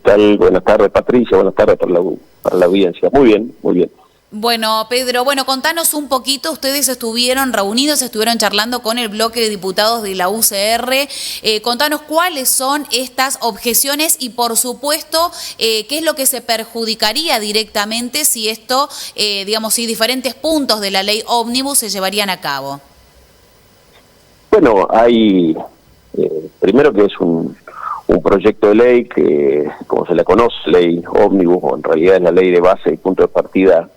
tal? Buenas tardes, Patricia, buenas tardes para la audiencia. Muy bien, muy bien. Bueno, Pedro, contanos un poquito, ustedes estuvieron reunidos, estuvieron charlando con el bloque de diputados de la UCR, contanos cuáles son estas objeciones y, por supuesto, qué es lo que se perjudicaría directamente si esto, si diferentes puntos de la ley ómnibus se llevarían a cabo. Bueno, hay, primero que es un proyecto de ley que, como se le conoce, ley ómnibus, o en realidad es la ley de base y punto de partida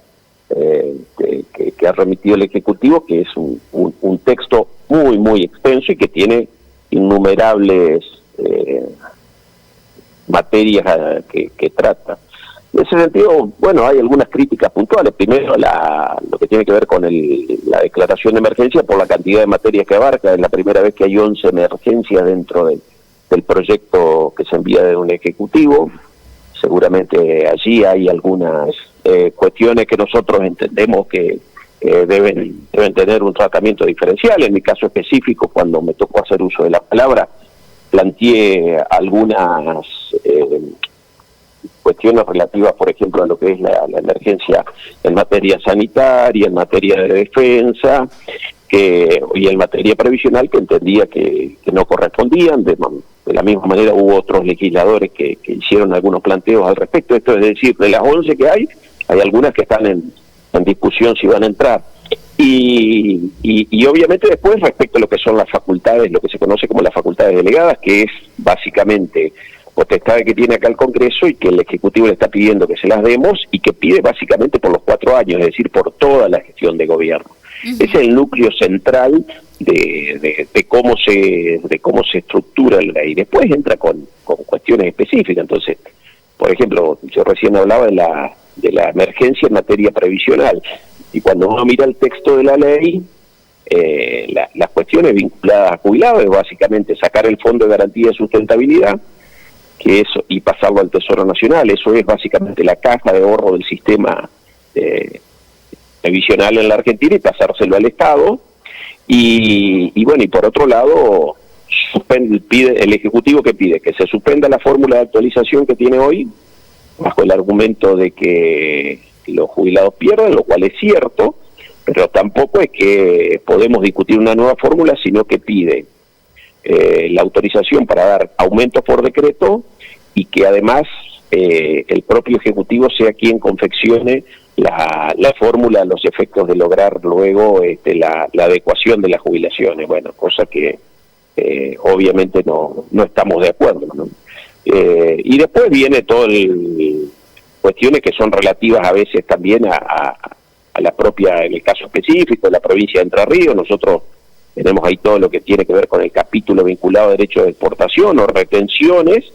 que ha remitido el Ejecutivo, que es un texto muy extenso y que tiene innumerables materias que trata. En ese sentido, bueno, hay algunas críticas puntuales. Primero, lo que tiene que ver con la declaración de emergencia por la cantidad de materias que abarca. Es la primera vez que hay 11 emergencias dentro del proyecto que se envía de un Ejecutivo. Seguramente allí hay algunas cuestiones que nosotros entendemos que deben tener un tratamiento diferencial. En mi caso específico, cuando me tocó hacer uso de la palabra, planteé algunas cuestiones relativas, por ejemplo, a lo que es la emergencia en materia sanitaria, en materia de defensa, y en materia previsional, que entendía que no correspondían. De la misma manera hubo otros legisladores que hicieron algunos planteos al respecto. Esto es decir, de las 11 que hay algunas que están en discusión si van a entrar. Y obviamente después, respecto a lo que son las facultades, lo que se conoce como las facultades delegadas, que es básicamente potestades que tiene acá el Congreso y que el Ejecutivo le está pidiendo que se las demos, y que pide básicamente por los 4 años, es decir, por toda la gestión de gobierno. Ese es el núcleo central de cómo se estructura la ley. Después entra con cuestiones específicas. Entonces, por ejemplo, yo recién hablaba de la emergencia en materia previsional, y cuando uno mira el texto de la ley, las cuestiones vinculadas a jubilados es básicamente sacar el Fondo de Garantía de Sustentabilidad, y pasarlo al Tesoro Nacional. Eso es básicamente la caja de ahorro del sistema previsional en la Argentina, y pasárselo al Estado. Y bueno, y por otro lado, pide el Ejecutivo que se suspenda la fórmula de actualización que tiene hoy, bajo el argumento de que los jubilados pierden, lo cual es cierto, pero tampoco es que podemos discutir una nueva fórmula, sino que pide la autorización para dar aumentos por decreto, y que además el propio Ejecutivo sea quien confeccione la fórmula a los efectos de lograr luego la adecuación de las jubilaciones. Bueno, cosa que obviamente no estamos de acuerdo, ¿no? Y después viene todo cuestiones que son relativas a veces también a la propia, en el caso específico, de la provincia de Entre Ríos. Nosotros tenemos ahí todo lo que tiene que ver con el capítulo vinculado a derechos de exportación o retenciones,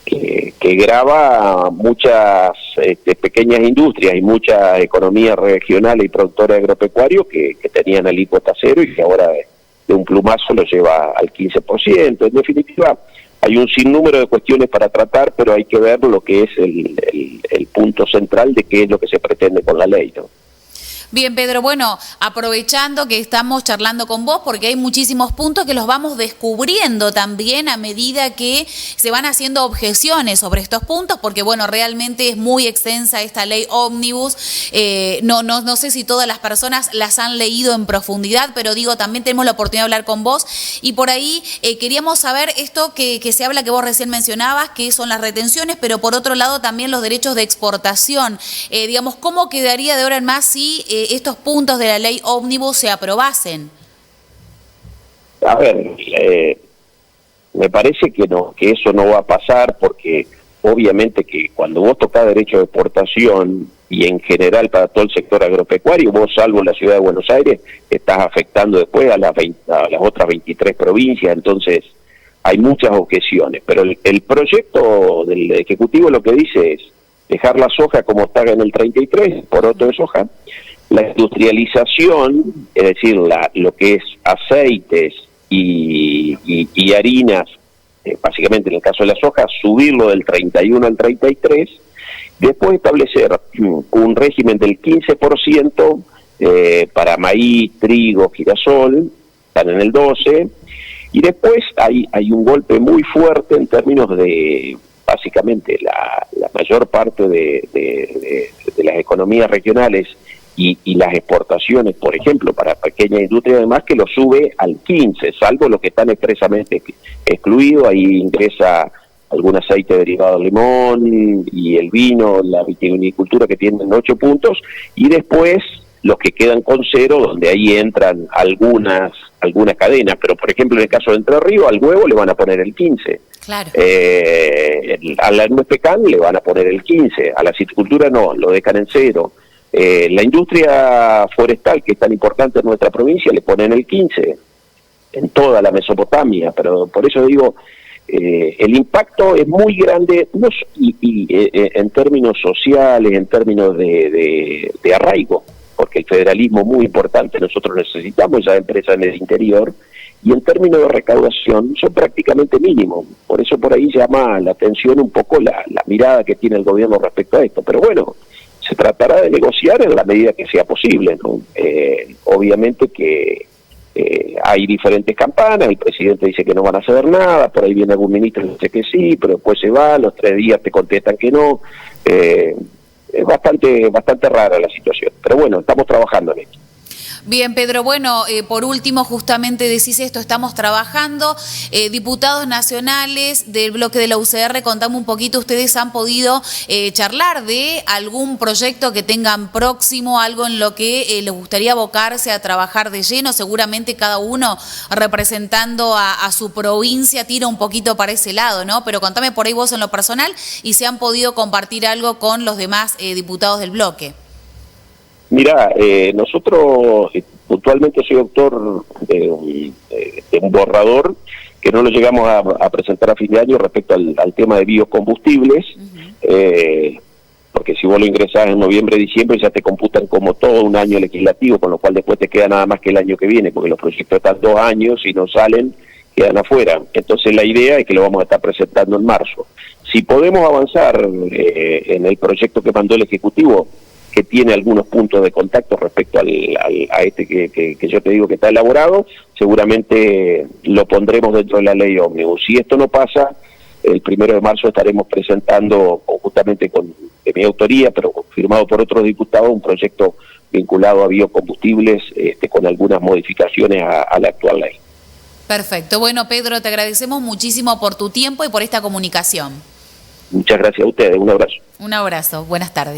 que grava muchas pequeñas industrias y muchas economías regionales y productores agropecuarios que tenían alícuota cero, y que ahora de un plumazo lo lleva al 15%. En definitiva, hay un sinnúmero de cuestiones para tratar, pero hay que ver lo que es el punto central de qué es lo que se pretende con la ley, ¿no? Bien, Pedro, bueno, aprovechando que estamos charlando con vos, porque hay muchísimos puntos que los vamos descubriendo también a medida que se van haciendo objeciones sobre estos puntos, porque bueno, realmente es muy extensa esta ley ómnibus. No sé si todas las personas las han leído en profundidad, pero digo, también tenemos la oportunidad de hablar con vos, y por ahí queríamos saber esto que se habla, que vos recién mencionabas, que son las retenciones, pero por otro lado también los derechos de exportación. ¿Cómo quedaría de ahora en más si estos puntos de la ley ómnibus se aprobasen? A ver, me parece que eso no va a pasar, porque obviamente que cuando vos tocás derecho de exportación, y en general para todo el sector agropecuario, vos, salvo la ciudad de Buenos Aires, estás afectando después a las otras 23 provincias. Entonces hay muchas objeciones, pero el proyecto del Ejecutivo lo que dice es dejar la soja como está en el 33, poroto de soja. La industrialización, es decir, lo que es aceites y harinas, básicamente en el caso de la soja, subirlo del 31 al 33, después establecer un régimen del 15% para maíz, trigo, girasol, están en el 12, y después hay un golpe muy fuerte en términos de básicamente la mayor parte de las economías regionales y las exportaciones, por ejemplo, para pequeña industria además, que lo sube al 15, salvo los que están expresamente excluidos. Ahí ingresa algún aceite derivado de limón y el vino, la vitivinicultura, que tienen 8 puntos, y después los que quedan con 0, donde ahí entran algunas cadenas, pero por ejemplo en el caso de Entre Ríos, al huevo le van a poner el 15. Claro. A la nuez pecan le van a poner el 15, a la citricultura no, lo dejan en 0. La industria forestal, que es tan importante en nuestra provincia, le ponen el 15 en toda la Mesopotamia, pero por eso digo, el impacto es muy grande en términos sociales, en términos de arraigo, porque el federalismo es muy importante, nosotros necesitamos esas empresas en el interior, y en términos de recaudación son prácticamente mínimos. Por eso por ahí llama la atención un poco la mirada que tiene el gobierno respecto a esto. Pero bueno, se tratará de negociar en la medida que sea posible, ¿no? Obviamente que hay diferentes campanas, el presidente dice que no van a hacer nada, por ahí viene algún ministro y dice que sí, pero después se va, los 3 días te contestan que no. Es bastante rara la situación, pero bueno, estamos trabajando en esto. Bien, Pedro, bueno, por último, justamente decís esto, estamos trabajando, diputados nacionales del bloque de la UCR, contame un poquito, ustedes han podido charlar de algún proyecto que tengan próximo, algo en lo que les gustaría abocarse a trabajar de lleno, seguramente cada uno representando a su provincia tira un poquito para ese lado, ¿no? Pero contame por ahí vos en lo personal y si han podido compartir algo con los demás diputados del bloque. Mira, nosotros puntualmente soy autor de un borrador que no lo llegamos a presentar a fin de año respecto al tema de biocombustibles, porque si vos lo ingresás en noviembre, diciembre, ya te computan como todo un año legislativo, con lo cual después te queda nada más que el año que viene, porque los proyectos están 2 años y no salen, quedan afuera. Entonces la idea es que lo vamos a estar presentando en marzo. Si podemos avanzar en el proyecto que mandó el Ejecutivo, que tiene algunos puntos de contacto respecto a este que yo te digo que está elaborado, seguramente lo pondremos dentro de la ley ómnibus. Si esto no pasa, el 1 de marzo estaremos presentando, conjuntamente de mi autoría, pero firmado por otros diputados, un proyecto vinculado a biocombustibles con algunas modificaciones a la actual ley. Perfecto. Bueno, Pedro, te agradecemos muchísimo por tu tiempo y por esta comunicación. Muchas gracias a ustedes. Un abrazo. Un abrazo. Buenas tardes.